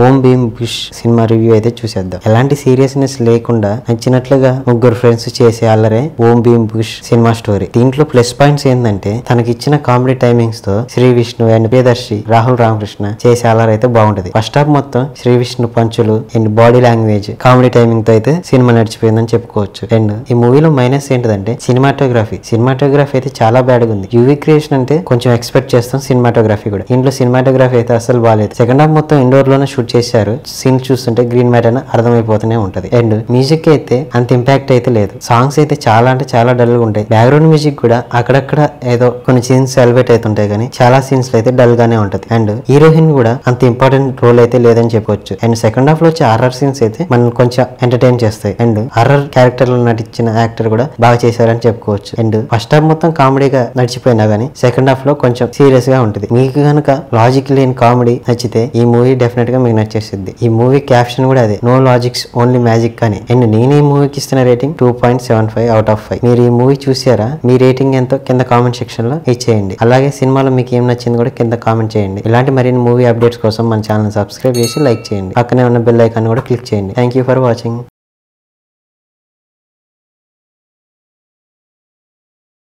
ఓం Bhim bush cinema review అయితే చూసేద్దాం. ఎలాంటి సీరియస్నెస్ లేకుండా నచ్చినట్లుగా ముగ్గురు ఫ్రెండ్స్ చేసే అల్లరే ఓం భీమ్ బుష్ సినిమా స్టోరీ. దీంట్లో ప్లస్ పాయింట్స్ ఏంటంటే తనకి ఇచ్చిన కామెడీ టైమింగ్స్ తో శ్రీ విష్ణు అండ్ ప్రియదర్శి రాహుల్ రామకృష్ణ చేసే అల్లరి అయితే బాగుంటది. ఫస్ట్ హాఫ్ మొత్తం శ్రీ విష్ణు పంచులు and body language comedy timing తో అయితే సినిమా నడిచిపోయిందని చెప్పుకోవచ్చు. అండ్ ఈ మూవీలో మైనస్ ఏంటిదంటే సినిమాటోగ్రఫీ అయితే చాలా బ్యాడ్ గా ఉంది. యూవీ క్రియేషన్ అంటే కొంచెం ఎక్స్పెక్ట్ చేస్తాం, సినిమాటోగ్రఫీ కూడా. ఇంట్లో సినిమాటోగ్రఫీ అయితే అసలు బాగాలేదు. సెకండ్ హాఫ్ మొత్తం ఇండోర్ లోనే షూట్ చేశారు. సీన్ చూస్తుంటే గ్రీన్ మ్యాట్ అని అర్థమైపోతూనే ఉంటది. అండ్ మ్యూజిక్ అయితే అంత ఇంపాక్ట్ అయితే లేదు. సాంగ్స్ అయితే చాలా అంటే చాలా డల్ గా ఉంటాయి. బ్యాక్గ్రౌండ్ మ్యూజిక్ కూడా అక్కడక్కడ ఏదో కొన్ని సీన్స్ సెలబ్రేట్ అవుతుంటాయి కానీ చాలా సీన్స్ అయితే డల్ గానే ఉంటది. అండ్ హీరోయిన్ కూడా అంత ఇంపార్టెంట్ రోల్ అయితే లేదని చెప్పొచ్చు. అండ్ సెకండ్ హాఫ్ లో వచ్చే హారర్ సీన్స్ అయితే మనం కొంచెం ఎంటర్టైన్ చేస్తాయి. అండ్ హారర్ క్యారెక్టర్ లో నటించిన యాక్టర్ కూడా బాగా చేశారని చెప్పుకోవచ్చు. అండ్ ఫస్ట్ హాఫ్ మొత్తం కామెడీగా నడిచిపోయినా గానీ సెకండ్ హాఫ్ లో కొంచెం సీరియస్ గా ఉంటుంది. మీకు కనుక లాజిక్ లేని కామెడీ నచ్చితే ఈ మూవీ డెఫినెట్ గా మీకు నచ్చేస్తుంది. ఈ మూవీ క్యాప్షన్ కూడా అదే, నో లాజిక్స్ ఓన్లీ మ్యాజిక్ అని. అండ్ నేను ఈ మూవీకి ఇస్తున్న రేటింగ్ 2.75 అవుట్ ఆఫ్ 5. మీరు ఈ మూవీ చూసారా? మీ రేటింగ్ ఎంతో కింద కామెంట్ సెక్షన్ లో ఇచ్చేయండి. అలాగే సినిమాలో మీకు ఏం నచ్చింది కూడా కింద కామెంట్ చేయండి. ఇలాంటి మరిన్ని మూవీ అప్డేట్స్ కోసం మన ఛానల్ సబ్స్క్రైబ్ చేసి లైక్ చేయండి. పక్కనే ఉన్న బెల్ ఐకాన్ కూడా క్లిక్ చేయండి. Thank you for watching.